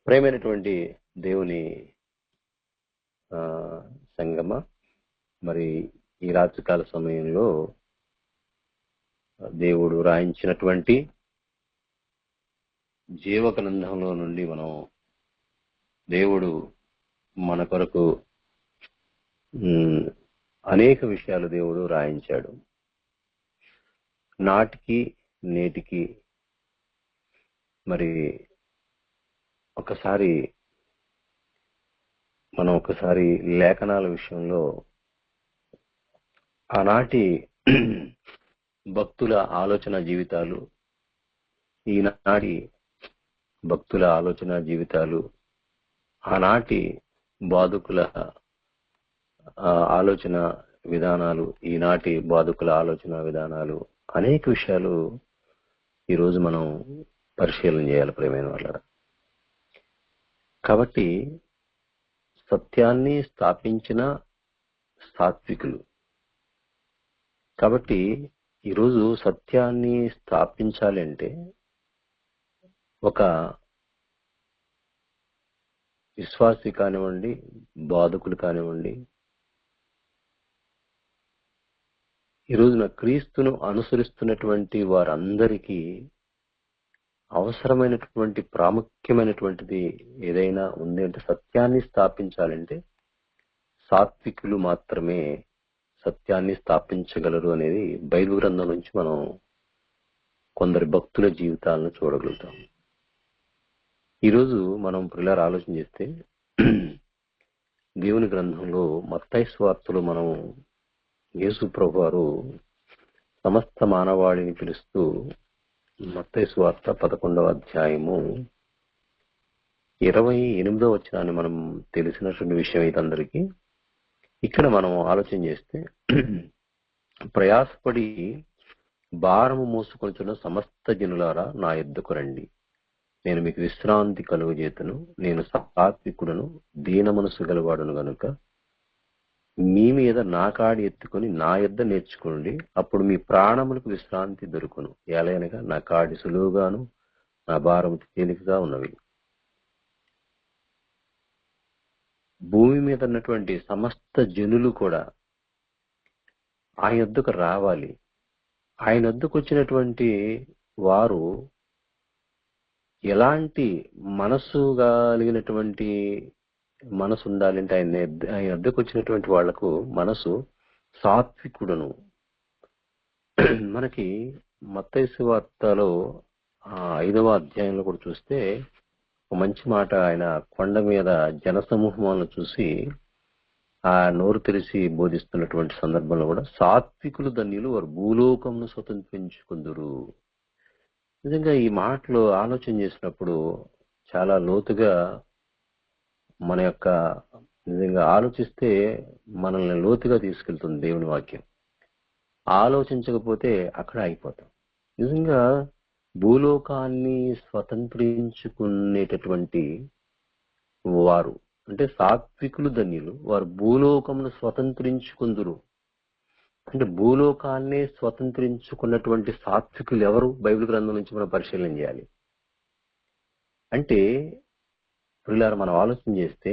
ప్రేమైనటువంటి దేవుని సంగమ, మరి ఈ రాత్రికాల సమయంలో దేవుడు రాయించినటువంటి జీవ గ్రంథంలో నుండి మనం దేవుడు మన కొరకు అనేక విషయాలు దేవుడు రాయించాడు. నాటికి నేటికి మరి ఒకసారి లేఖనాల విషయంలో ఆనాటి భక్తుల ఆలోచన జీవితాలు, ఈనాటి భక్తుల ఆలోచన జీవితాలు, ఆనాటి బాధకుల ఆలోచన విధానాలు, ఈనాటి బాధకుల ఆలోచన విధానాలు, అనేక విషయాలు ఈరోజు మనం పరిశీలన చేయాలి ప్రియమైన వాళ్ళ. కాబట్టి సత్యాన్ని స్థాపించిన సాత్వికులు. కాబట్టి ఈరోజు సత్యాన్ని స్థాపించాలి అంటే ఒక విశ్వాసి కానివ్వండి, బాధకులు కానివ్వండి, ఈ రోజున క్రీస్తును అనుసరిస్తున్నటువంటి వారందరికీ అవసరమైనటువంటి ప్రాముఖ్యమైనటువంటిది ఏదైనా ఉంది అంటే సత్యాన్ని స్థాపించాలంటే సాత్వికులు మాత్రమే సత్యాన్ని స్థాపించగలరు అనేది బైబిల్ గ్రంథం నుంచి మనం కొందరి భక్తుల జీవితాలను చూడగలుగుతాం. ఈరోజు మనం పిల్లలు ఆలోచన చేస్తే దేవుని గ్రంథంలో మత్తయి సువార్తలో మనం యేసు ప్రభు వారు సమస్త మానవాళిని పిలుస్తూ మత్తయి సువార్త 11వ అధ్యాయము 28వ వచనాన్ని మనం తెలిసినటువంటి విషయం ఇదందరికీ. ఇక్కడ మనం ఆలోచన చేస్తే ప్రయాసపడి భారము మోసుకొనుచున్న సమస్త జనులారా నా యొద్దకు రండి, నేను మీకు విశ్రాంతి కలుగజేతును. నేను సాత్వికుడను, దీన మనసు గలవాడును గనుక మీ మీద నా కాడి ఎత్తుకొని నా యొద్ద నేర్చుకోండి, అప్పుడు మీ ప్రాణములకు విశ్రాంతి దొరుకును. ఎలాగనగా నా కాడి సులువుగాను నా భారము తేలికగా ఉన్నవి. భూమి మీద ఉన్నటువంటి సమస్త జనులు కూడా ఆయన యొద్దకు రావాలి. ఆయన యొద్దకు వచ్చినటువంటి వారు ఎలాంటి మనసు కలిగినటువంటి మనసు ఉండాలంటే ఆయన వద్దకు వచ్చినటువంటి వాళ్లకు మనసు సాత్వికుడును. మనకి మత్తయి సువార్తలో 5వ అధ్యాయంలో కూడా చూస్తే ఒక మంచి మాట, ఆయన కొండ మీద జనసమూహాలను చూసి ఆ నోరు తెరిచి బోధిస్తున్నటువంటి సందర్భంలో కూడా సాత్వికులు ధన్యులు, వారు భూలోకమును స్వతంత్రించుకుందురు. నిజంగా ఈ మాటలు ఆలోచన చేసినప్పుడు చాలా లోతుగా మన యొక్క నిజంగా ఆలోచిస్తే మనల్ని లోతుగా తీసుకెళ్తుంది దేవుని వాక్యం. ఆలోచించకపోతే అక్కడ అయిపోతాం. నిజంగా భూలోకాన్ని స్వతంత్రించుకునేటటువంటి వారు అంటే సాత్వికులు ధన్యులు, వారు భూలోకమును స్వతంత్రించుకుందురు. అంటే భూలోకాన్ని స్వతంత్రించుకున్నటువంటి సాత్వికులు ఎవరు? బైబిల్ గ్రంథం నుంచి మనం పరిశీలన చేయాలి. అంటే ప్రియులారా, మనం ఆలోచన చేస్తే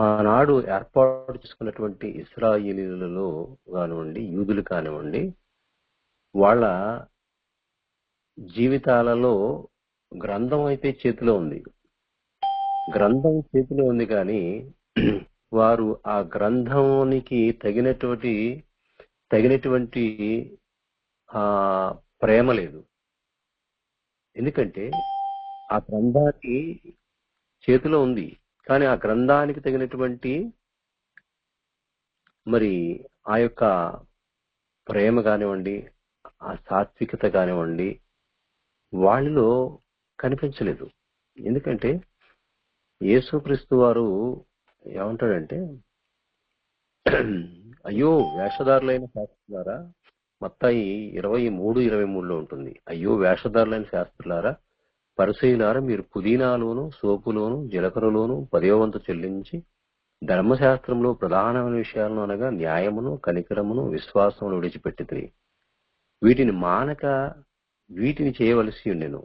ఆనాడు ఏర్పాటు చేసుకున్నటువంటి ఇశ్రాయేలీయులలో కానివ్వండి, యూదులు కానివ్వండి, వాళ్ళ జీవితాలలో గ్రంథం అయితే చేతిలో ఉంది. గ్రంథం చేతిలో ఉంది కానీ వారు ఆ గ్రంథానికి తగినటువంటి ప్రేమ లేదు. ఎందుకంటే ఆ గ్రంథానికి చేతిలో ఉంది కానీ ఆ గ్రంథానికి తగినటువంటి మరి ఆ యొక్క ప్రేమ కానివ్వండి, ఆ సాత్వికత కానివ్వండి వాళ్ళలో కనిపించలేదు. ఎందుకంటే యేసుక్రీస్తు వారు ఏమంటాడంటే, అయ్యో వేషధారులైన శాస్త్రులారా, మత్తయి 23:23లో ఉంటుంది, అయ్యో వేషధారులైన శాస్త్రులారా, పరిసయ్యులారా, మీరు పుదీనాలోను సోపులోను జీలకర్రలోను 10వ వంతు చెల్లించి ధర్మశాస్త్రంలో ప్రధానమైన విషయాలను అనగా న్యాయమును కనికరమును విశ్వాసమును విడిచిపెట్టితిరి. వీటిని మానక వీటిని చేయవలసి ఉండెను.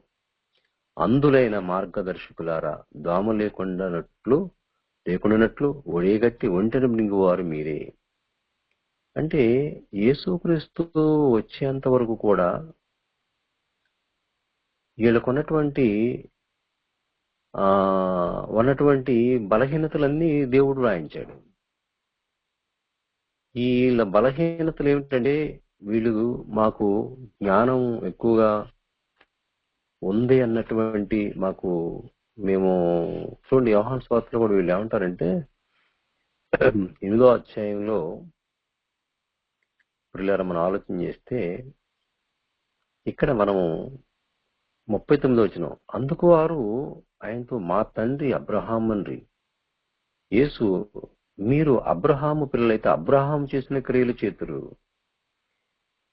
అందులైన మార్గదర్శకులారా, దోమ లేకుండానట్లు ఒడిగట్టి ఒంటరి మింగువారు మీరే. అంటే యేసుక్రీస్తు వచ్చేంత వరకు కూడా వీళ్ళకున్నటువంటి ఉన్నటువంటి బలహీనతలన్నీ దేవుడు రాయించాడు. వీళ్ళ బలహీనతలు ఏమిటంటే, వీళ్ళు మాకు జ్ఞానం ఎక్కువగా ఉంది అన్నటువంటి మేము చూడండి, యోహాను సువార్తలో కూడా వీళ్ళు ఏమంటారంటే 8వ అధ్యాయంలో పిల్లలు మనం ఆలోచన చేస్తే, ఇక్కడ మనము 39వ వచనం, అందుకు వారు ఆయనతో, మా తండ్రి అబ్రహాముండ్రి. యేసు, మీరు అబ్రహాము పిల్లలైతే అబ్రహాము చేసిన క్రియలు చేతురు,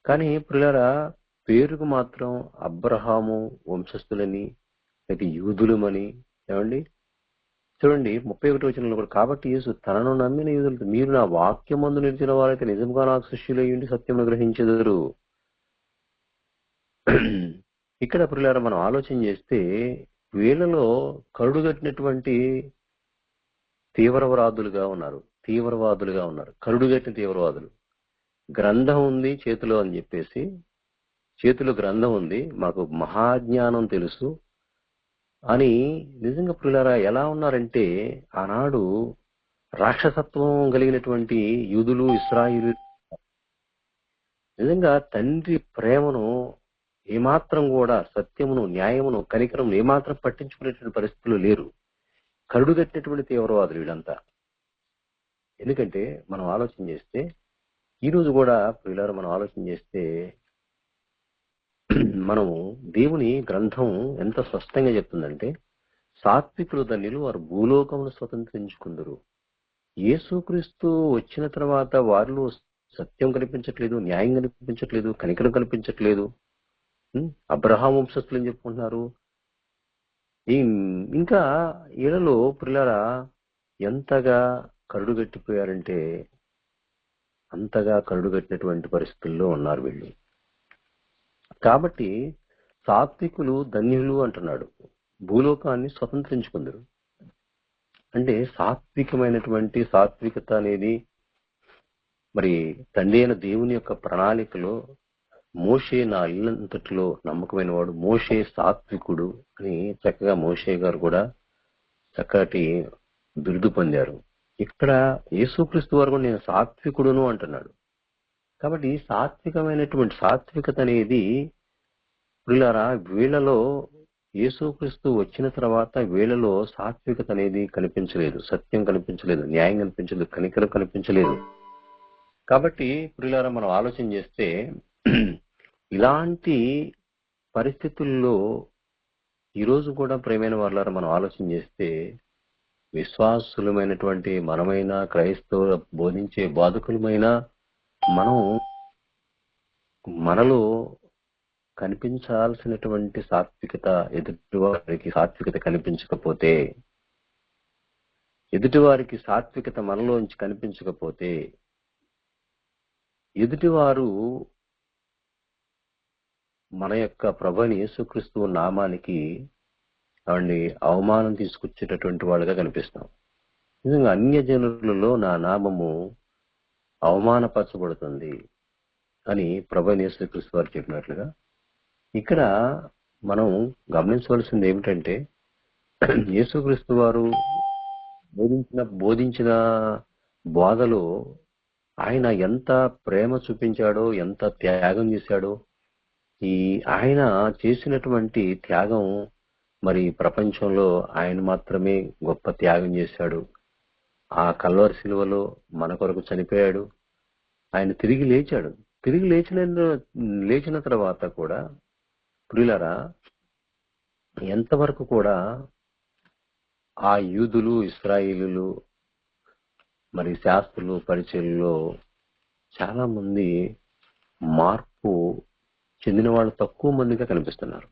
కానీ పిల్లరా పేరుకు మాత్రం అబ్రహాము వంశస్థులని, అయితే యూదులమని. ఏమండి చూడండి 31వ వచనంలో కూడా, కాబట్టి యేసు తనను నమ్మిన యూదులతో, మీరు నా వాక్యమందు నిలిచిన వారైతే నిజంగా నాకు శిష్యులయ్యుండి సత్యమును గ్రహించెదరు. ఇక్కడ పిల్లరా మనం ఆలోచన చేస్తే, వీళ్ళలో కరుడుగట్టినటువంటి తీవ్రవాదులుగా ఉన్నారు. కరుడుగట్టిన తీవ్రవాదులు. గ్రంథం ఉంది చేతిలో అని చెప్పేసి, చేతిలో గ్రంథం ఉంది, మాకు మహాజ్ఞానం తెలుసు అని నిజంగా పిల్లరా ఎలా ఉన్నారంటే, ఆనాడు రాక్షసత్వం కలిగినటువంటి యూదులు, ఇశ్రాయేలు నిజంగా తండ్రి ప్రేమను ఏమాత్రం కూడా, సత్యమును, న్యాయమును, కనికరమును ఏమాత్రం పట్టించుకునేటువంటి పరిస్థితులు లేరు. కరుడుగట్టినటువంటి తీవ్రవాదులు వీళ్ళంతా. ఎందుకంటే మనం ఆలోచన చేస్తే, ఈ రోజు కూడా పిల్లలు మనం ఆలోచన చేస్తే, మనము దేవుని గ్రంథం ఎంత స్పష్టంగా చెప్తుందంటే, సాత్వికులు ధన్యులు, వారు భూలోకమును స్వతంత్రించుకుందరు. యేసుక్రీస్తు వచ్చిన తర్వాత వారిలో సత్యం కనిపించట్లేదు, న్యాయం కనిపించట్లేదు, కనికరం కనిపించట్లేదు. అబ్రహాం వంశస్థులని చెప్పుకుంటున్నారు. ఇంకా వీళ్ళలో పిల్లరా ఎంతగా కరుడుగట్టిపోయారంటే, అంతగా కరుడుగట్టినటువంటి పరిస్థితుల్లో ఉన్నారు వీళ్ళు. కాబట్టి సాత్వికులు ధన్యులు అంటున్నాడు, భూలోకాన్ని స్వతంత్రించుకుందరు. అంటే సాత్వికత అనేది మరి తండ్రి అయిన దేవుని యొక్క ప్రణాళికలో, మోషే నా ఇల్లంతటిలో నమ్మకమైన వాడు, మోషే సాత్వికుడు అని చక్కగా మోషే గారు కూడా చక్కటి బిరుదు పొందారు. ఇక్కడ యేసుక్రీస్తు వారు కూడా నేను సాత్వికుడును అంటున్నాడు. కాబట్టి సాత్వికత అనేది పిల్లరా వీళ్ళలో, యేసుక్రీస్తు వచ్చిన తర్వాత వీళ్ళలో సాత్వికత అనేది కనిపించలేదు, సత్యం కనిపించలేదు, న్యాయం కనిపించలేదు, కనికరం కనిపించలేదు. కాబట్టి పిల్లరా మనం ఆలోచన చేస్తే, ఇలాంటి పరిస్థితుల్లో ఈరోజు కూడా ప్రేమైన వాళ్ళారా మనం ఆలోచన చేస్తే, విశ్వాసులమైనటువంటి మనమైన, క్రైస్తవ బోధించే బాధకులమైన మనలో కనిపించాల్సినటువంటి సాత్వికత, ఎదుటివారికి సాత్వికత కనిపించకపోతే, ఎదుటివారికి సాత్వికత మనలోంచి కనిపించకపోతే, ఎదుటివారు మన యొక్క ప్రభువైన యేసుక్రీస్తు నామానికి అవమానం తీసుకొచ్చేటటువంటి వాళ్ళుగా కనిపిస్తాం. నిజంగా అన్యజనులలో నా నామము అవమానపరచబడుతుంది అని ప్రభువైన యేసుక్రీస్తు వారు చెప్పినట్లుగా, ఇక్కడ మనం గమనించవలసింది ఏమిటంటే, యేసుక్రీస్తు వారు బోధించిన బోధలో ఆయన ఎంత ప్రేమ చూపించాడో, ఎంత త్యాగం చేశాడో, ఆయన చేసినటువంటి త్యాగం మరి ప్రపంచంలో ఆయన మాత్రమే గొప్ప త్యాగం చేశాడు. ఆ కల్వరి శిలువలో మన కొరకు చనిపోయాడు. ఆయన తిరిగి లేచాడు. తిరిగి లేచిన తర్వాత కూడా ప్రియులారా ఎంతవరకు కూడా ఆ యూదులు, ఇశ్రాయేలీయులు, మరి శాస్త్రులు, పరిచర్యల్లో చాలా మంది మార్పు చెందిన వాళ్ళు తక్కువ మందిగా కనిపిస్తున్నారు.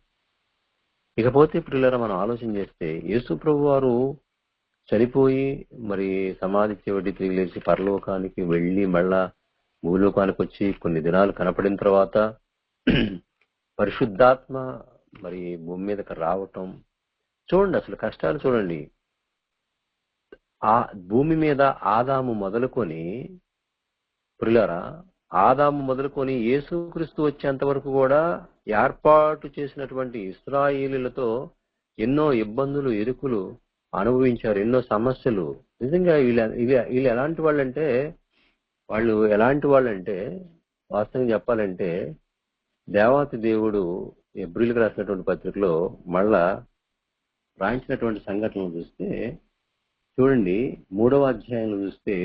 ఇకపోతే ప్రియులారా మనం ఆలోచన చేస్తే, యేసు ప్రభు వారు చనిపోయి మరి సమాధి చివరి తిరిగి లేచి పరలోకానికి వెళ్ళి మళ్ళా భూలోకానికి వచ్చి కొన్ని దినాలు కనపడిన తర్వాత పరిశుద్ధాత్మ మరి భూమి మీదకి రావటం చూడండి, అసలు కష్టాలు చూడండి. ఆ భూమి మీద ఆదాము మొదలుకొని ప్రియులారా, ఆదాము మొదలుకొని యేసుక్రీస్తు వచ్చేంత వరకు కూడా ఏర్పాటు చేసినటువంటి ఇశ్రాయేలీలతో ఎన్నో ఇబ్బందులు, ఇరుకులు అనుభవించారు, ఎన్నో సమస్యలు. నిజంగా వీళ్ళు ఎలాంటి వాళ్ళంటే వాస్తవంగా చెప్పాలంటే దేవాతి దేవుడు ఎబ్రిల్కి రాసినటువంటి పత్రికలో మళ్ళా రాయించినటువంటి సంఘటనలు చూస్తే చూడండి, 3వ అధ్యాయంలో చూస్తే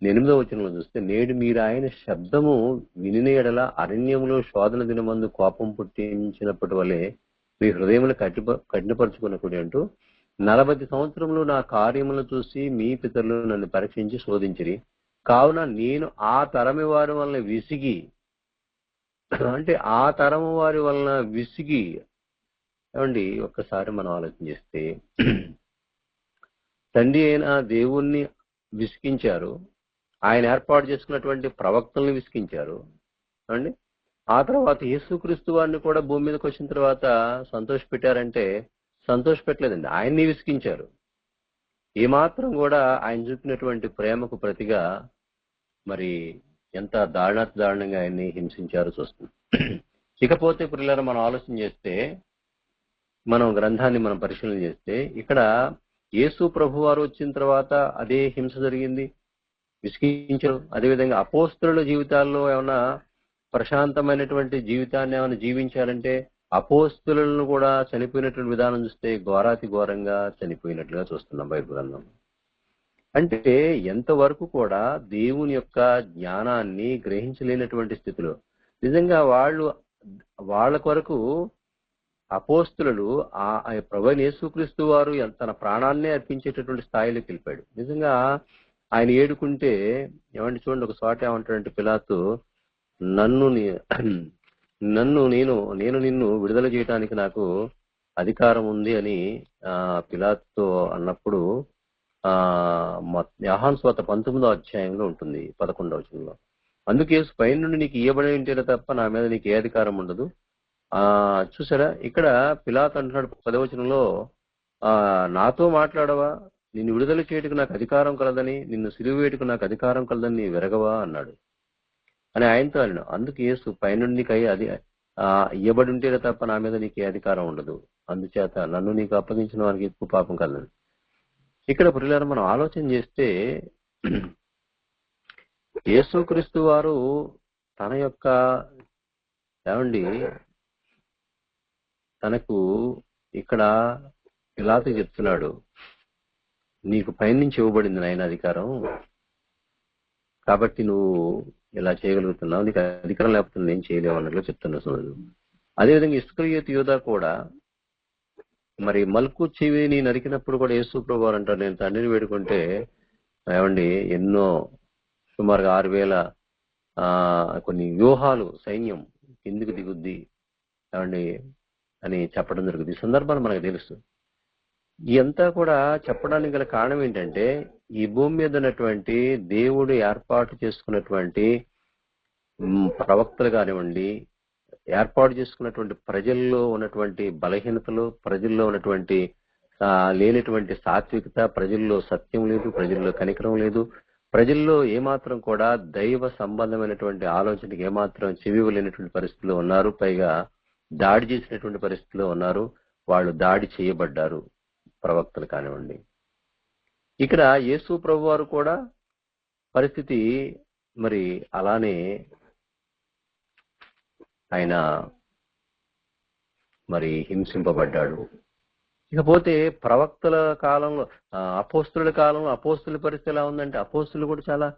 8వ వచనంలో చూస్తే, నేడు మీరు ఆయన శబ్దము వినిన ఎడల అరణ్యంలో శోధన దినమందు కోపం పుట్టించినప్పటి వలె మీ హృదయములు కఠినపరుచుకున్నప్పుడు అంటూ 40 సంవత్సరములు నా కార్యములను చూసి మీ పితరులు నన్ను పరీక్షించి శోధించిరి, కావున నేను ఆ తరమి వారి వలన విసిగి, అంటే ఆ తరము వారి వలన విసిగి. ఏమండి, ఒక్కసారి మనం ఆలోచన చేస్తే తండ్రి అయిన దేవుణ్ణి విసిగించారు, ఆయన ఏర్పాటు చేసుకున్నటువంటి ప్రవక్తల్ని విసిగించారు అండి. ఆ తర్వాత యేసుక్రీస్తు వారిని కూడా భూమి మీదకి వచ్చిన తర్వాత సంతోష పెట్టారంటే సంతోష పెట్టలేదండి, ఆయన్ని విసిగించారు. ఏమాత్రం కూడా ఆయన చూపినటువంటి ప్రేమకు ప్రతిగా మరి ఎంత దారుణంగా ఆయన్ని హింసించారో చూస్తుంది. ఇకపోతే పిల్లలు మనం ఆలోచన చేస్తే, మనం గ్రంథాన్ని మనం పరిశీలన చేస్తే, ఇక్కడ యేసు ప్రభు వారు వచ్చిన తర్వాత అదే హింస జరిగింది, విసిగించారు. అదేవిధంగా అపోస్తలుల జీవితాల్లో ఏమన్నా ప్రశాంతమైనటువంటి జీవితాన్ని ఏమైనా జీవించాలంటే అపోస్తలులను కూడా చనిపోయినటువంటి విధానం చూస్తే ఘోరాతి ఘోరంగా చనిపోయినట్లుగా చూస్తున్నాం బైబిల్ గ్రంథం. అంటే ఎంతవరకు కూడా దేవుని యొక్క జ్ఞానాన్ని గ్రహించలేనటువంటి స్థితిలో నిజంగా వాళ్ళ కొరకు అపోస్తలులు ఆ ప్రభువైన యేసుక్రీస్తు వారు తన ప్రాణాన్నే అర్పించేటటువంటి స్థాయిలోకి వెళ్ళిపోయాడు. నిజంగా ఆయన ఏడుకుంటే ఏమంటే చూడండి, ఒక చోట ఏమంటాడంటే పిలాతు, నేను నిన్ను విడుదల చేయడానికి నాకు అధికారం ఉంది అని పిలాతుతో అన్నప్పుడు యోహాను సువార్త 19వ అధ్యాయంలో ఉంటుంది 11వ వచనంలో, అందుకే పైన నుండి నీకు ఇవ్వబడి ఉంటేనే తప్ప నా మీద నీకు ఏ అధికారం ఉండదు. చూసారా, ఇక్కడ పిలాతు అంటున్నాడు 10వ వచనంలో, నాతో మాట్లాడవా, నిన్ను విడుదల చేయటకు నాకు అధికారం కలదని, నిన్ను సిలువ వేయటకు నాకు అధికారం కలదని విరగవా అన్నాడు అని ఆయనతో అన్నాడు. అందుకు యేసు పైనుండి అది ఇవ్వబడి ఉంటేనే తప్ప నా మీద నీకు ఏ అధికారం ఉండదు, అందుచేత నన్ను నీకు అప్పగించిన వారికి ఎక్కువ పాపం కలదని. ఇక్కడ ప్రియులారా మనం ఆలోచన చేస్తే యేసుక్రీస్తు వారు తన యొక్క తనకు ఇక్కడ పిలాతు చెప్తున్నాడు, నీకు పైనుంచి ఇవ్వబడింది నాయన అధికారం, కాబట్టి నువ్వు ఇలా చేయగలుగుతున్నావు, నీకు అధికారం లేకపోతే నేను చేయలేవు అన్నట్లు చెప్తున్నాడు. అదేవిధంగా ఇస్కరియోతు యూదా కూడా మరి మల్కు చెవిని నరికినప్పుడు కూడా యేసు ప్రభువు వారు అంటారు, నేను తండ్రిని వేడుకుంటే ఎన్నో సుమారుగా 6000 కొన్ని వ్యూహాలు సైన్యం కిందికి దిగుద్ది అని చెప్పడం జరుగుతుంది. ఈ సందర్భాలు మనకు తెలుసు. ఇదంతా కూడా చెప్పడానికి గల కారణం ఏంటంటే, ఈ భూమి మీద ఉన్నటువంటి దేవుడు ఏర్పాటు చేసుకున్నటువంటి ప్రవక్తలు కానివ్వండి, ఏర్పాటు చేసుకున్నటువంటి ప్రజల్లో ఉన్నటువంటి బలహీనతలు, ప్రజల్లో ఉన్నటువంటి లేనటువంటి సాత్వికత, ప్రజల్లో సత్యం లేదు, ప్రజల్లో కనికరం లేదు, ప్రజల్లో ఏమాత్రం కూడా దైవ సంబంధమైనటువంటి ఆలోచనకి ఏమాత్రం చెవివలేనటువంటి పరిస్థితిలో ఉన్నారు. పైగా దాడి చేసినటువంటి పరిస్థితిలో ఉన్నారు. వాళ్ళు దాడి చేయబడ్డారు, ప్రవక్తలు కానివ్వండి. ఇక్కడ యేసు ప్రభు వారు కూడా పరిస్థితి మరి అలానే ఆయన మరి హింసింపబడ్డాడు. ఇకపోతే ప్రవక్తల కాలంలో, అపోస్తుల కాలంలో అపోస్తుల పరిస్థితి ఎలా ఉందంటే, అపోస్తులు కూడా చాలా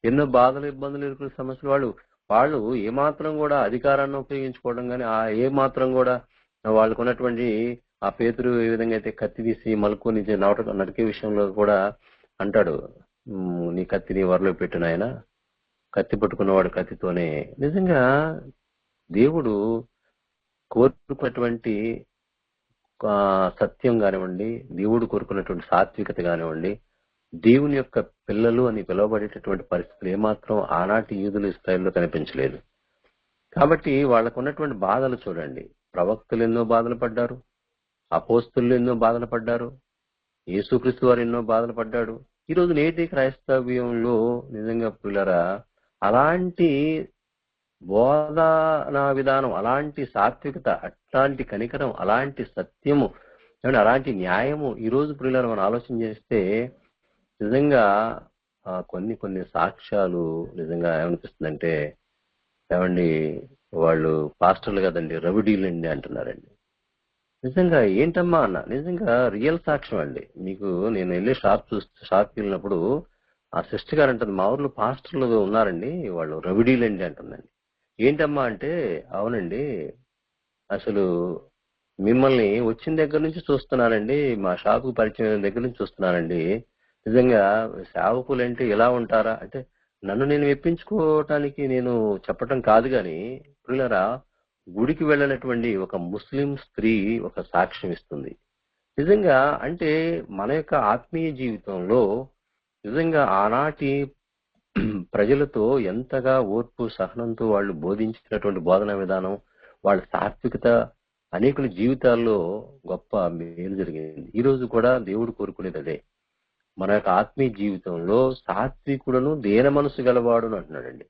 ఎన్నో బాధలు, ఇబ్బందులు, సమస్యలు. వాళ్ళు ఏమాత్రం కూడా అధికారాన్ని ఉపయోగించుకోవడం కానీ, ఏమాత్రం కూడా వాళ్ళకు ఉన్నటువంటి ఆ పేతురు ఏ విధంగా అయితే కత్తి తీసి మలుకొని నరికే విషయంలో కూడా అంటాడు, నీ కత్తిని వరలో పెట్టిన ఆయన, కత్తి పట్టుకున్నవాడు కత్తితోనే. నిజంగా దేవుడు కోరుకున్నటువంటి సత్యం కానివ్వండి, దేవుడు కోరుకున్నటువంటి సాత్వికత కానివ్వండి, దేవుని యొక్క పిల్లలు అని పిలువబడేటటువంటి పరిస్థితులు ఏమాత్రం ఆనాటి యూదులు ఇశ్రాయేలులో కనిపించలేదు. కాబట్టి వాళ్ళకు ఉన్నటువంటి బాధలు చూడండి. ప్రవక్తలు ఎన్నో బాధలు పడ్డారు, అపోస్తులు ఎన్నో బాధలు పడ్డారు, యేసుక్రీస్తు వారు ఎన్నో బాధలు పడ్డాడు. ఈరోజు నేటి క్రైస్తవ్యంలో నిజంగా పిల్లరా అలాంటి బోధనా విధానం, అలాంటి సాత్వికత, అట్లాంటి కనికరం, అలాంటి సత్యము, అలాంటి న్యాయము ఈ రోజు పిల్లలు మనం ఆలోచన చేస్తే నిజంగా కొన్ని సాక్ష్యాలు నిజంగా ఏమనిపిస్తుందంటే, ఏమండి వాళ్ళు పాస్టర్లు కదండి, రవిడీలండి అంటున్నారండి. నిజంగా ఏంటమ్మా అన్న, నిజంగా రియల్ సాక్ష్యం అండి. మీకు నేను వెళ్ళి షాప్కి వెళ్ళినప్పుడు ఆ సిస్టర్ గారు అంటుంది, మా ఊర్లో పాస్టర్లు ఉన్నారండి, వాళ్ళు రవిడీలండి అంటుందండి. ఏంటమ్మా అంటే, అవునండి అసలు మిమ్మల్ని వచ్చిన దగ్గర నుంచి చూస్తున్నానండి, మా షాపుకు పరిచయం దగ్గర నుంచి చూస్తున్నానండి. నిజంగా సేవకులు అంటే ఇలా ఉంటారా అంటే, నన్ను నేను మెప్పించుకోవటానికి నేను చెప్పటం కాదు గాని పిల్లరా, గుడికి వెళ్ళినటువంటి ఒక ముస్లిం స్త్రీ ఒక సాక్ష్యం ఇస్తుంది. నిజంగా అంటే మన యొక్క ఆత్మీయ జీవితంలో నిజంగా ఆనాటి ప్రజలతో ఎంతగా ఓర్పు సహనంతో వాళ్ళు బోధించినటువంటి బోధనా విధానం, వాళ్ళ సాత్వికత అనేకుల జీవితాల్లో గొప్ప మేలు జరిగింది. ఈ రోజు కూడా దేవుడు కోరుకునేది అదే. మన యొక్క ఆత్మీయ జీవితంలో సాత్వికులను దేన మనసు గలవాడు అంటున్నాడండి.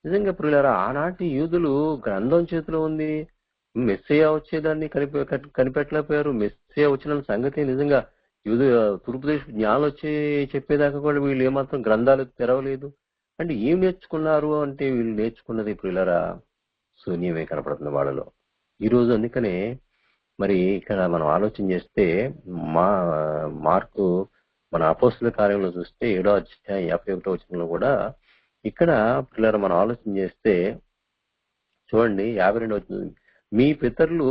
నిజంగా ప్రియులారా, ఆనాటి యూదులు గ్రంథం చేతిలో ఉంది, మెస్సియా వచ్చేదాన్ని కనిపెట్టలేకపోయారు. మెస్సియా వచ్చిన సంగతి నిజంగా యూదు తూర్పు దేశ జ్ఞానాలు వచ్చి చెప్పేదాకా కూడా వీళ్ళు ఏమాత్రం గ్రంథాలు తెరవలేదు. అంటే ఏం నేర్చుకున్నారు అంటే, వీళ్ళు నేర్చుకున్నది ప్రియులారా శూన్యమే కనపడుతుంది వాళ్ళలో. ఈ రోజు అందుకనే మరి ఇక్కడ మనం ఆలోచన చేస్తే మార్కు మన అపోస్తుల కార్యంలో చూస్తే 7వ అధ్యాయం 51వ వచనంలో కూడా ఇక్కడ పిల్లలు మనం ఆలోచన చేస్తే చూడండి, 52వ వచనం, మీ పితరులు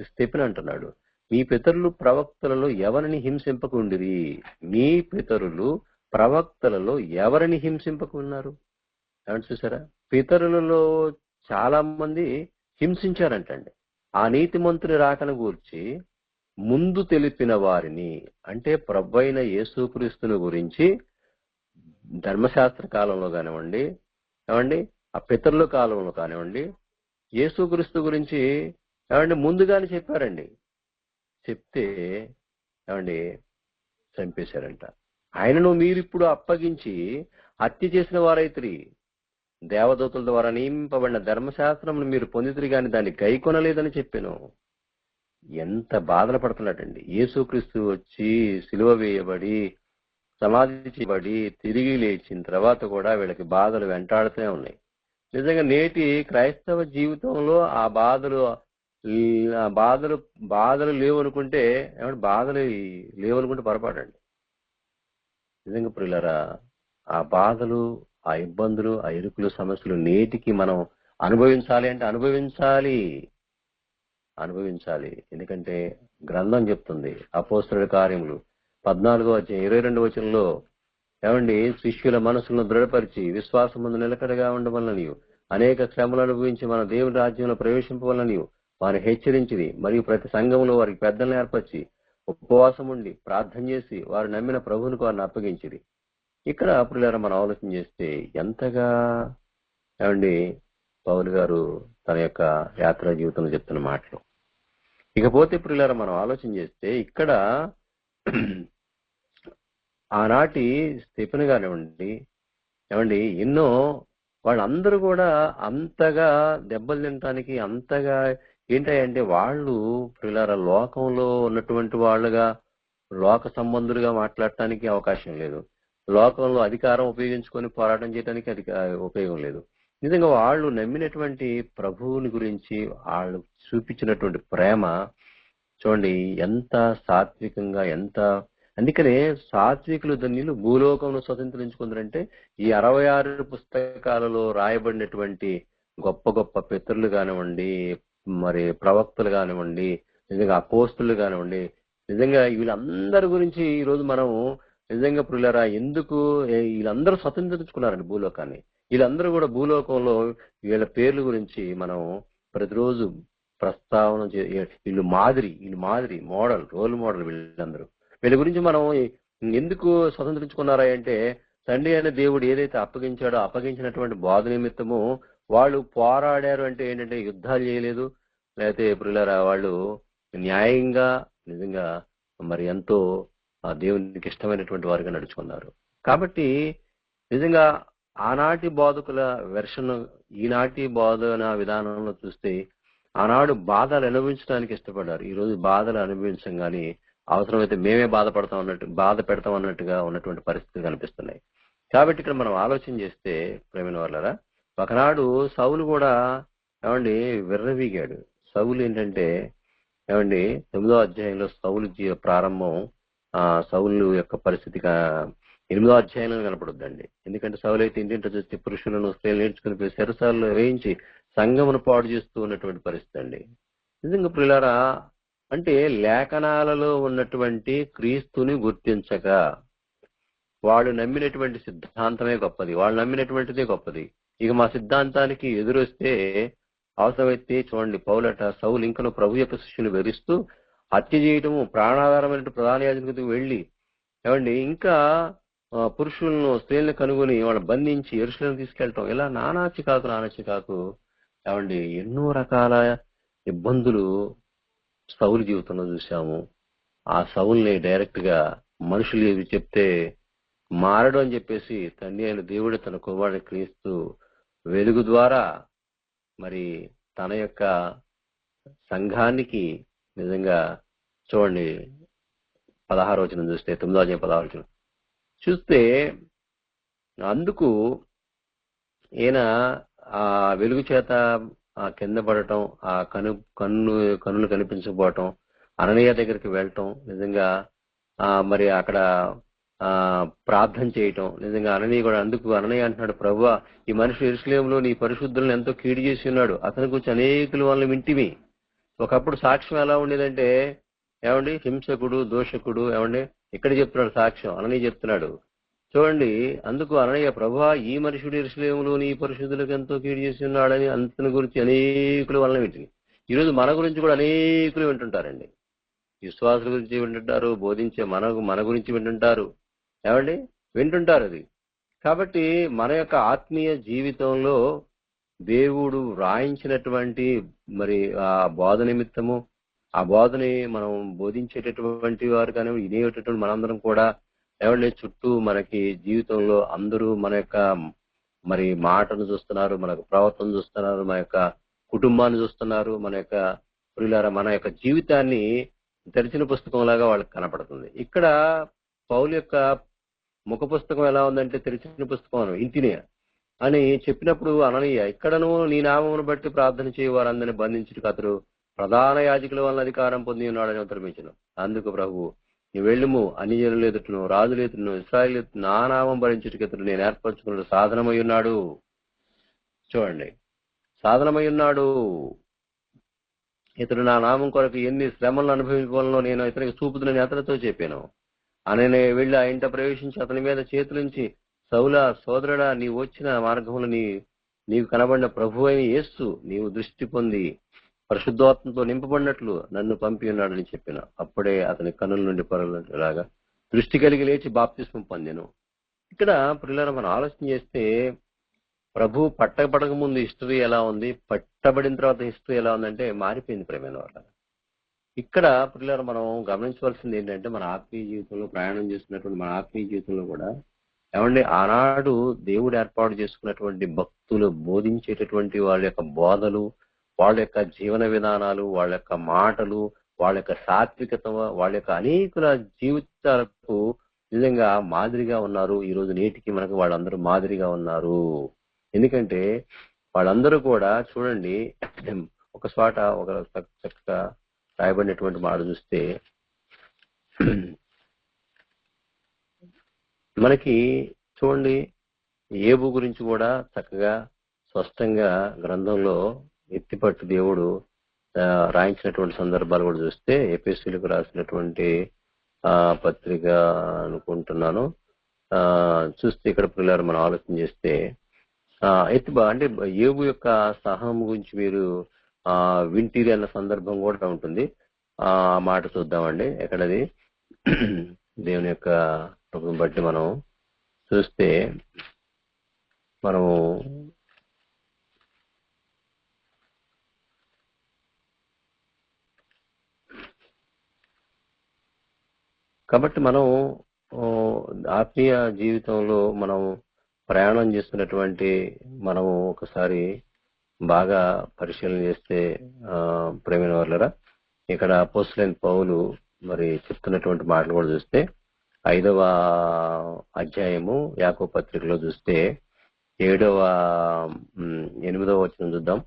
స్టెఫెను అంటున్నాడు, మీ పితరులు ప్రవక్తలలో ఎవరిని హింసింపకుండిరి. మీ పితరులు ప్రవక్తలలో ఎవరిని హింసింపకున్నారు ఏమంటే చూసారా, పితరులలో చాలా మంది హింసించారంటండి. ఆ నీతిమంతుని రాకను గూర్చి ముందు తెలిపిన వారిని, అంటే ప్రభువైన యేసుక్రీస్తుని గురించి ధర్మశాస్త్ర కాలంలో కానివ్వండి, ఏమండి ఆ పితరుల కాలంలో కానివ్వండి, యేసుక్రీస్తు గురించి ఏమండి ముందుగానే చెప్పారండి. చెప్తే ఏమండి చంపేశారంట. ఆయనను మీరిప్పుడు అప్పగించి హత్య చేసిన వారైతిరి. దేవదూతల ద్వారా నియమింపబడిన ధర్మశాస్త్రం మీరు పొందితిరి గాని దాన్ని గైకొనలేదని చెప్పాను. ఎంత బాధలు పడుతున్నాడండి. యేసుక్రీస్తు వచ్చి సిలువ వేయబడి సమాధి చేయబడి తిరిగి లేచిన తర్వాత కూడా వీళ్ళకి బాధలు వెంటాడుతూనే ఉన్నాయి. నిజంగా నేటి క్రైస్తవ జీవితంలో ఆ బాధలు లేవనుకుంటే బాధలు లేవనుకుంటే పొరపాటండి. నిజంగా ప్రియులారా, ఆ బాధలు, ఆ ఇబ్బందులు, ఆ ఇరుకులు, సమస్యలు నేటికి మనం అనుభవించాలి అంటే అనుభవించాలి. ఎందుకంటే గ్రంథం చెప్తుంది, అపోస్తలుల కార్యములు 14వ అధ్యాయం 22వ వచనంలో ఏమండి, శిష్యుల మనసులను దృఢపరిచి విశ్వాసం ముందు నిలకడగా ఉండవలననియు అనేక శ్రమలు అనుభవించి మన దేవుని రాజ్యంలో ప్రవేశింపవలననియు వారిని హెచ్చరించింది. మరియు ప్రతి సంఘంలో వారికి పెద్దలను ఏర్పరిచి ఉపవాసం ఉండి ప్రార్థన చేసి వారు నమ్మిన ప్రభువునికి వారిని అప్పగించింది. ఇక్కడ ప్రియులారా మనం ఆలోచన చేస్తే ఎంతగా ఏమండి పౌలు గారు తన యొక్క యాత్రా జీవితంలో చెప్తున్న మాటలు. ఇకపోతే ప్రియులారా మనం ఆలోచన చేస్తే ఇక్కడ ఆనాటి స్టెఫెను కానివ్వండి, ఏమండి ఎన్నో వాళ్ళందరూ కూడా అంతగా దెబ్బలు తినటానికి అంతగా ఏంటంటే వాళ్ళు ప్రియులారా లోకంలో ఉన్నటువంటి వాళ్ళుగా, లోక సంబంధులుగా మాట్లాడటానికి అవకాశం లేదు. లోకంలో అధికారం ఉపయోగించుకొని పోరాటం చేయడానికి ఉపయోగం లేదు. నిజంగా వాళ్ళు నమ్మినటువంటి ప్రభువుని గురించి వాళ్ళు చూపించినటువంటి ప్రేమ చూడండి ఎంత సాత్వికంగా, ఎంత అందుకనే సాత్వికులు ధన్యులు భూలోకంలో స్వతంత్రించుకుందరంటే ఈ 66 పుస్తకాలలో రాయబడినటువంటి గొప్ప గొప్ప పితరులు కానివ్వండి, మరి ప్రవక్తలు కానివ్వండి, నిజంగా అపోస్తులు కానివ్వండి, నిజంగా వీళ్ళందరి గురించి ఈ రోజు మనం నిజంగా ప్రియులారా ఎందుకు వీళ్ళందరూ స్వతంత్రించుకున్నారండి భూలోకాన్ని. వీళ్ళందరూ కూడా భూలోకంలో వీళ్ళ పేర్ల గురించి మనం ప్రతిరోజు ప్రస్తావన వీళ్ళు మాదిరి మోడల్, రోల్ మోడల్. వీళ్ళ గురించి మనం ఎందుకు స్వతంత్రించుకున్నారా అంటే, తండ్రి అనే దేవుడు ఏదైతే అప్పగించినటువంటి బోధ నిమిత్తము వాళ్ళు పోరాడారు. అంటే ఏంటంటే యుద్ధాలు చేయలేదు, లేకపోతే ప్రియులారా వాళ్ళు న్యాయంగా నిజంగా మరి ఎంతో దేవునికి ఇష్టమైనటువంటి వారిగా నడుచుకున్నారు. కాబట్టి నిజంగా ఆనాటి బోధకుల వెర్షన్ ఈనాటి బోధన విధానంలో చూస్తే ఆనాడు బాధలు అనుభవించడానికి ఇష్టపడ్డారు. ఈ రోజు బాధలు అనుభవించం గానీ అవసరమైతే మేమే బాధ పెడతాం అన్నట్టుగా ఉన్నటువంటి పరిస్థితులు కనిపిస్తున్నాయి. కాబట్టి ఇక్కడ మనం ఆలోచన చేస్తే ప్రేమైన వాళ్ళరా, ఒకనాడు సౌలు కూడా ఏమండి విర్రవీగాడు. సౌలు ఏంటంటే ఏమండి 9వ అధ్యాయంలో సౌలు ప్రారంభం సౌలు యొక్క పరిస్థితి 8వ అధ్యాయంలో కనపడుద్దండి. ఎందుకంటే సౌలు అయితే ఇంటింటో చూస్తే పురుషులను స్త్రీలు నేర్చుకుని చెరసాలలో వేయించి సంఘమును పాడు చేస్తూ ఉన్నటువంటి పరిస్థితి అండి. నిజంగా ప్రియులారా, అంటే లేఖనాలలో ఉన్నటువంటి క్రీస్తుని గుర్తించక వాళ్ళు నమ్మినటువంటి సిద్ధాంతమే గొప్పది, వాళ్ళు నమ్మినటువంటిదే గొప్పది. ఇక మా సిద్ధాంతానికి ఎదురొస్తే అవసరమైతే చూడండి పౌలట సౌలు ఇంకను ప్రభు యొక్క శిష్యుని వెరుస్తూ హత్య చేయటము, ప్రాణాధారమైన ప్రధాన యాజకుడికి వెళ్లి ఏమండి ఇంకా పురుషులను స్త్రీలను కనుగొని వాళ్ళని బంధించి యెరూషలేముకు తీసుకెళ్ళటం, ఇలా నానా చికాకు ఏమండి ఎన్నో రకాల ఇబ్బందులు సౌలు జీవితంలో చూసాము. ఆ సౌల్ని డైరెక్ట్ గా మనుషులు ఏది చెప్తే మారడం అని చెప్పేసి తండ్రి అయిన దేవుడు తన కుమారుని క్రీస్తు వెలుగు ద్వారా మరి తన యొక్క సంఘానికి నిజంగా చూడండి 16వ వచనం చూస్తే 9వ అధ్యాయం 16వ వచనం చూస్తే అందుకు ఈయన ఆ వెలుగు చేత కింద పడటం, ఆ కన్నులు కనిపించకపోవటం, అననీయ దగ్గరికి వెళ్ళటం, నిజంగా మరి అక్కడ ప్రార్థన చేయటం, నిజంగా అననీయ కూడా అందుకు అననీయ అంటున్నాడు, ప్రభువా ఈ మనిషి యెరూషలేములో నీ పరిశుద్ధులను ఎంతో కీడు చేసి ఉన్నాడు, అతని గురించి అనేకులు వాళ్ళని వింటివి. ఒకప్పుడు సాక్ష్యం ఎలా ఉండేదంటే ఏమండి హింసకుడు దోషకుడు ఏమండి ఇక్కడ చెప్తున్నాడు సాక్ష్యం, అననీయ చెప్తున్నాడు చూడండి. అందుకు అననీయ ప్రభువా ఈ మనుషుడు యెరూషలేములో నీ పరిశుద్ధులకు ఎంతో కీడు చేసి ఉన్నాడని అంతని గురించి అనేకులు వలన వింటివి. ఈరోజు మన గురించి కూడా అనేకులు వింటుంటారండి. విశ్వాసుల గురించి వింటుంటారు, బోధించే మన గురించి వింటుంటారు, ఏమండి వింటుంటారు అది. కాబట్టి మన యొక్క ఆత్మీయ జీవితంలో దేవుడు వ్రాయించినటువంటి మరి ఆ బోధ నిమిత్తము ఆ బోధని మనం బోధించేటటువంటి వారు కానీ ఇదేటటువంటి మనందరం కూడా ఏమండి చుట్టూ మనకి జీవితంలో అందరూ మన యొక్క మరి మాటను చూస్తున్నారు, మన యొక్క ప్రవర్తన చూస్తున్నారు, మన యొక్క కుటుంబాన్ని చూస్తున్నారు, మన యొక్క ప్రియులారా మన యొక్క జీవితాన్ని తెరిచిన పుస్తకం లాగా వాళ్ళకి కనపడుతుంది. ఇక్కడ పౌలు యొక్క ముఖ పుస్తకం ఎలా ఉందంటే తెరిచిన పుస్తకం ఇంటినే అని చెప్పినప్పుడు అననీయ ఇక్కడను నీ నామమును బట్టి ప్రార్థన చేయ వారందరినీ బంధించుటకు అతడు ప్రధాన యాజకుల వలన అధికారం పొంది ఉన్నాడని ఉత్తరమించను. అందుకు ప్రభు నీ వెళ్ళుము అన్ని జనుల ఎదుటను రాజుల ఎదుటను ఇశ్రాయేలు ఎదుట నా నామం భరించుటకు ఇతడు నేను ఏర్పరచుకున్న సాధనమై ఉన్నాడు. చూడండి సాధనమై ఉన్నాడు. ఇతడు నా నామం కొరకు ఎన్ని శ్రమలను అనుభవించడంలో నేను ఇతనికి చూపుతున్న అతనితో చెప్పాను. ఆయన వెళ్ళి ఆ ఇంట ప్రవేశించి అతని మీద చేతులుంచి సౌలా సోదరుడా నీవు వచ్చిన మార్గంలో నీవు కనబడిన ప్రభు అయిన యేసు నీవు దృష్టి పొంది పరిశుద్ధాత్మతో నింపబడినట్లు నన్ను పంపి ఉన్నాడని చెప్పిన. అప్పుడే అతని కన్నుల నుండి పొరలాగా దృష్టి కలిగి లేచి బాప్తిస్మం పొందెను. ఇక్కడ ప్రియులారా మనం ఆలోచన చేస్తే ప్రభు పట్టబడక ముందు హిస్టరీ ఎలా ఉంది, పట్టబడిన తర్వాత హిస్టరీ ఎలా ఉందంటే మారిపోయింది ప్రేమైన వాళ్ళ. ఇక్కడ ప్రియులారా మనం గమనించవలసింది ఏంటంటే మన ఆత్మీయ జీవితంలో ప్రయాణం చేస్తున్నటువంటి మన ఆత్మీయ జీవితంలో కూడా ఏమండి ఆనాడు దేవుడు ఏర్పాటు చేసుకున్నటువంటి భక్తులు బోధించేటటువంటి వాళ్ళ యొక్క బోధలు, వాళ్ళ యొక్క జీవన విధానాలు, వాళ్ళ యొక్క మాటలు, వాళ్ళ యొక్క సాత్వికత, వాళ్ళ యొక్క అనేకుల జీవితాలకు నిజంగా మాదిరిగా ఉన్నారు. ఈ రోజు నేటికి మనకు వాళ్ళందరూ మాదిరిగా ఉన్నారు. ఎందుకంటే వాళ్ళందరూ కూడా చూడండి ఒక చోట ఒక చక్కగా రాయబడినటువంటి మాట చూస్తే మనకి చూడండి ఏబు గురించి కూడా చక్కగా స్పష్టంగా గ్రంథంలో ఎత్తిపట్టు దేవుడు రాయించినటువంటి సందర్భాలు కూడా చూస్తే ఎఫెసీయులకు రాసినటువంటి పత్రిక అనుకుంటున్నాను చూస్తే ఇక్కడ పిల్లలు మనం ఆలోచన చేస్తే అంటే ఏబు యొక్క సహనం గురించి మీరు వింటిరి అన్న సందర్భం కూడా ఉంటుంది. ఆ మాట చూద్దామండి. ఎక్కడది దేవుని యొక్క ప్రభుని బట్టి మనం చూస్తే మనము కాబట్టి మనం ఆత్మీయ జీవితంలో మనం ప్రయాణం చేస్తున్నటువంటి మనము ఒకసారి బాగా పరిశీలన చేస్తే ప్రేమైన వాళ్ళరా, ఇక్కడ అపోస్తలుడైన పౌలు మరి చెప్తున్నటువంటి మాటలు కూడా చూస్తే 5వ అధ్యాయము యాకోబు పత్రికలో చూస్తే 8వ వచనం చూద్దాం,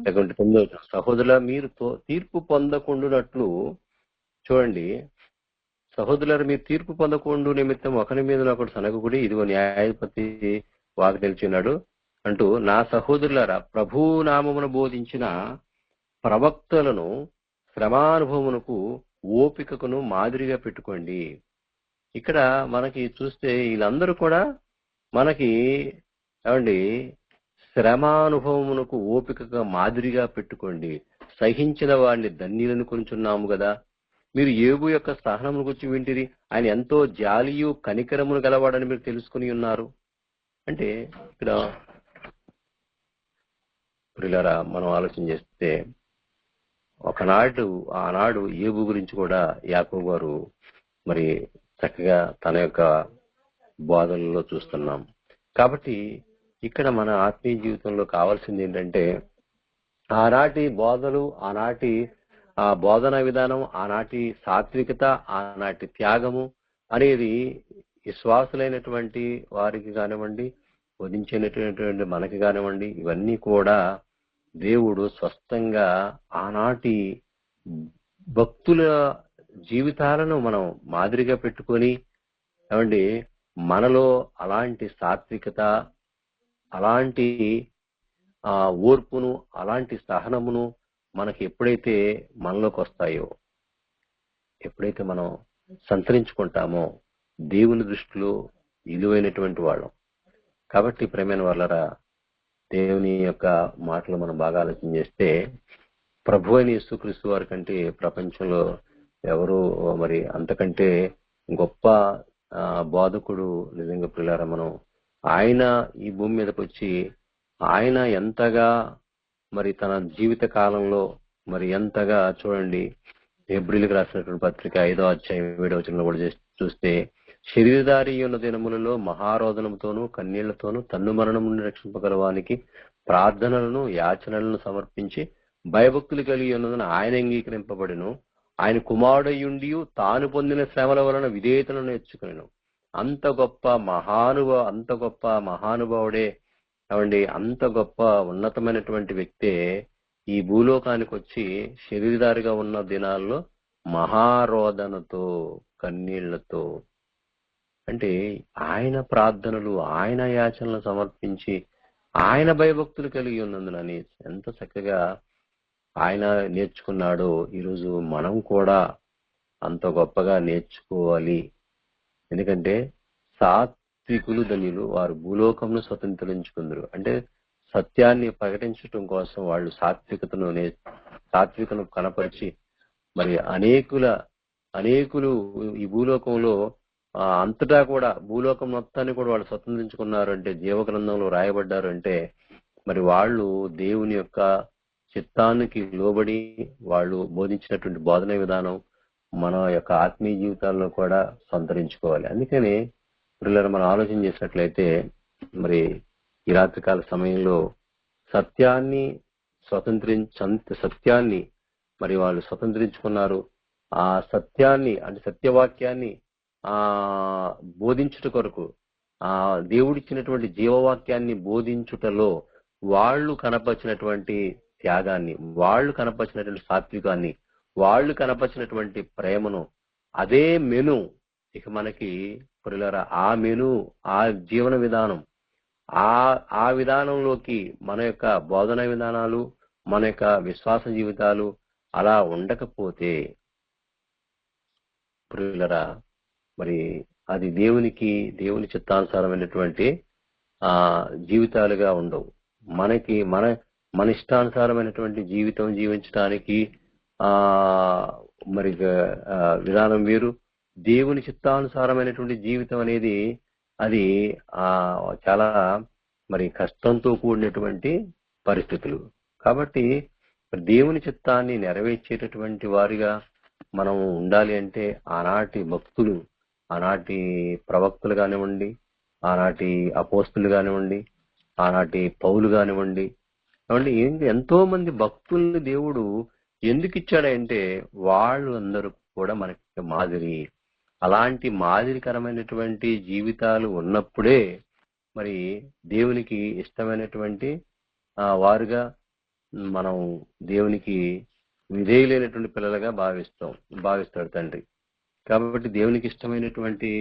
లేకుంటే 9వ వచనం. సహోదరుల మీరు తీర్పు పొందకుండునట్లు చూడండి, సహోదరులారా మీరు తీర్పు పొందకుండు నిమిత్తం ఒకరి మీద ఒకడు సనగుడి, ఇదిగో న్యాయాధిపతి వాకు తెలిసినాడు అంటూ, నా సహోదరులారా ప్రభు నామమును బోధించిన ప్రవక్తలను శ్రమానుభవమునకు ఓపికకును మాదిరిగా పెట్టుకోండి. ఇక్కడ మనకి చూస్తే వీళ్ళందరూ కూడా మనకి ఏమండి శ్రమానుభవమునకు ఓపికగా మాదిరిగా పెట్టుకోండి. సహించిన వాడిని ధన్యులను కొనుచున్నాము కదా. మీరు యోబు యొక్క సహనమును గురించి వింటిరి, ఆయన ఎంతో జాలియు కనికరమును గలవాడని మీరు తెలుసుకుని ఉన్నారు. అంటే ఇక్కడ ప్రియులారా మనం ఆలోచన చేస్తే ఆనాడు యోబు గురించి కూడా యాకోబు గారు మరి చక్కగా తన యొక్క బోధనలో చూస్తున్నాం. కాబట్టి ఇక్కడ మన ఆత్మీయ జీవితంలో కావాల్సింది ఏంటంటే ఆనాటి బోధలు, ఆనాటి ఆ బోధన విధానం, ఆనాటి సాత్వికత, ఆనాటి త్యాగము అనేది విశ్వాసులైనటువంటి వారికి కానివ్వండి, వధించినటువంటి మనకి కానివ్వండి, ఇవన్నీ కూడా దేవుడు స్పష్టంగా ఆనాటి భక్తుల జీవితాలను మనం మాదిరిగా పెట్టుకొని ఏమండి మనలో అలాంటి సాత్వికత, అలాంటి ఓర్పును, అలాంటి సహనమును మనకి ఎప్పుడైతే మనలోకి వస్తాయో, ఎప్పుడైతే మనం సంతరించుకుంటామో దేవుని దృష్టిలో విలువైనటువంటి వాళ్ళం. కాబట్టి ప్రేమైన వాళ్ళరా, దేవుని యొక్క మాటలు మనం బాగా ఆలోచన చేస్తే ప్రభు అయిన యేసుక్రీస్తు వారి కంటే ప్రపంచంలో ఎవరు మరి అంతకంటే గొప్ప బోధకుడు నిజంగా ప్రియులారా. మనం ఆయన ఈ భూమి మీదకి వచ్చి ఆయన ఎంతగా మరి తన జీవిత కాలంలో మరి ఎంతగా చూడండి, హెబ్రీయులకు రాసినటువంటి పత్రిక 5వ అధ్యాయం 7వ వచనంలో కూడా చూస్తే శరీరధారి ఉన్న దినములలో మహారోదనంతోనూ కన్నీళ్లతోనూ తన్ను మరణం నుండి రక్షింపగలవానికి ప్రార్థనలను యాచనలను సమర్పించి భయభక్తులు కలిగి ఉన్నదని ఆయన అంగీకరింపబడిను. ఆయన కుమారుడయుండి తాను పొందిన శ్రమల వలన విధేయతను నేర్చుకునేను. అంత గొప్ప మహానుభావుడే అవండి, అంత గొప్ప ఉన్నతమైనటువంటి వ్యక్తే ఈ భూలోకానికి వచ్చి శరీరధారిగా ఉన్న దినాల్లో మహారోదనతో కన్నీళ్లతో, అంటే ఆయన ప్రార్థనలు, ఆయన యాచనలు సమర్పించి ఆయన భయభక్తులు కలిగి ఉన్నందునని ఎంత చక్కగా ఆయన నేర్చుకున్నాడో ఈరోజు మనం కూడా అంత గొప్పగా నేర్చుకోవాలి. ఎందుకంటే సాత్వికులు ధన్యులు, వారు భూలోకంను స్వతంత్రించుకుందరు. అంటే సత్యాన్ని ప్రకటించడం కోసం వాళ్ళు సాత్వికను కనపరిచి మరి అనేకులు ఈ భూలోకంలో అంతటా కూడా భూలోకం మొత్తాన్ని కూడా వాళ్ళు స్వతంత్రించుకున్నారు అంటే, జీవగ్రంథంలో రాయబడ్డారు అంటే మరి వాళ్ళు దేవుని యొక్క చిత్తానికి లోబడి వాళ్ళు బోధించినటువంటి బోధన విధానం మన యొక్క ఆత్మీయ జీవితాల్లో కూడా సంతరించుకోవాలి. అందుకని పిల్లలు మనం ఆలోచన చేసినట్లయితే మరి ఈ రాత్రికాల సమయంలో సత్యాన్ని మరి వాళ్ళు స్వతంత్రించుకున్నారు. ఆ సత్యాన్ని అంటే సత్యవాక్యాన్ని బోధించుట కొరకు దేవుడిచ్చినటువంటి జీవవాక్యాన్ని బోధించుటలో వాళ్ళు కనపరిచినటువంటి త్యాగాన్ని, వాళ్ళు కనపరిచినటువంటి సాత్వికాన్ని, వాళ్ళు కనపరిచినటువంటి ప్రేమను, అదే మెను ఇక మనకి పురులారా, ఆ మెను, ఆ జీవన విధానం, ఆ విధానంలోకి మన యొక్క బోధన విధానాలు, మన యొక్క విశ్వాస జీవితాలు అలా ఉండకపోతే పురులారా మరి అది దేవుని చిత్తానుసారమైనటువంటి జీవితాలుగా ఉండవు. మనకి మన ఇష్టానుసారమైనటువంటి జీవితం జీవించడానికి మరి విధానం వేరు. దేవుని చిత్తానుసారమైనటువంటి జీవితం అనేది అది చాలా మరి కష్టంతో కూడినటువంటి పరిస్థితులు. కాబట్టి దేవుని చిత్తాన్ని నెరవేర్చేటటువంటి వారిగా మనం ఉండాలి అంటే ఆనాటి భక్తులు ఆనాటి ప్రవక్తలు కానివ్వండి, ఆనాటి అపోస్తులు కానివ్వండి, ఆనాటి పౌలు కానివ్వండి, ఎంతో మంది భక్తుల్ని దేవుడు ఎందుకు ఇచ్చాడంటే వాళ్ళు అందరూ కూడా మనకి మాదిరి. అలాంటి మాదిరికరమైనటువంటి జీవితాలు ఉన్నప్పుడే మరి దేవునికి ఇష్టమైనటువంటి వారుగా మనం దేవునికి విధేయులైనటువంటి పిల్లలుగా భావిస్తాడు తండ్రి. కాబట్టి దేవునికి ఇష్టమైనటువంటి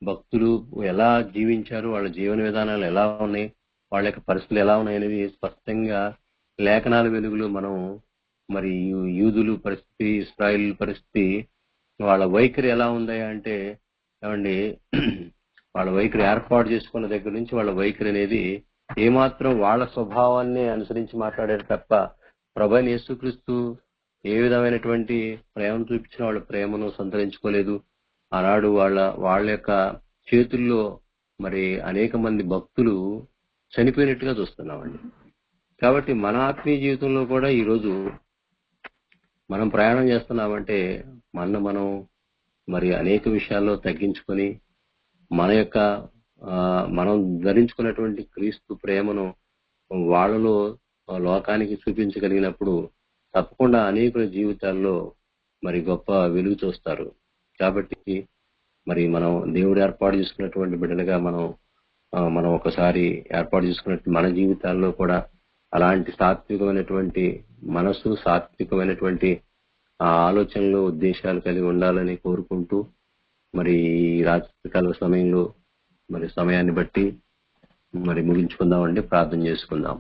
భక్తులు ఎలా జీవించారు, వాళ్ళ జీవన విధానాలు ఎలా ఉన్నాయి, వాళ్ళ యొక్క పరిస్థితులు ఎలా ఉన్నాయి అనేది స్పష్టంగా లేఖనాల వెలుగులో మనం మరి యూదులు పరిస్థితి, ఇశ్రాయేల్ పరిస్థితి, వాళ్ళ వైఖరి ఎలా ఉంది అంటే ఏమండి, వాళ్ళ వైఖరి ఏర్పాటు చేసుకున్న దగ్గర నుంచి వాళ్ళ వైఖరి అనేది ఏమాత్రం వాళ్ళ స్వభావాన్ని అనుసరించి మాట్లాడారు తప్ప ప్రభువైన యేసుక్రీస్తు ఏ విధమైనటువంటి ప్రేమను చూపించిన వాళ్ళ ప్రేమను సంతరించుకోలేదు. ఆనాడు వాళ్ళ యొక్క చేతుల్లో మరి అనేక మంది భక్తులు చనిపోయినట్టుగా చూస్తున్నామండి. కాబట్టి మన ఆత్మీయ జీవితంలో కూడా ఈరోజు మనం ప్రయాణం చేస్తున్నామంటే మనం మరి అనేక విషయాల్లో తగ్గించుకొని మనం ధరించుకున్నటువంటి క్రీస్తు ప్రేమను వాళ్ళలో లోకానికి చూపించగలిగినప్పుడు తప్పకుండా అనేకుల జీవితాల్లో మరి గొప్ప వెలుగు చూస్తారు. కాబట్టి మరి మనం దేవుడు ఏర్పాటు చేసుకున్నటువంటి బిడ్డలుగా మనం ఒకసారి ఏర్పాటు చేసుకున్నట్టు మన జీవితాల్లో కూడా అలాంటి సాత్వికమైనటువంటి మనసు, సాత్వికమైనటువంటి ఆలోచనలు, ఉద్దేశాలు కలిగి ఉండాలని కోరుకుంటూ మరి రాత్రికాల సమయంలో మరి సమయాన్ని బట్టి మరి ముగించుకుందామండి. ప్రార్థన చేసుకుందాం.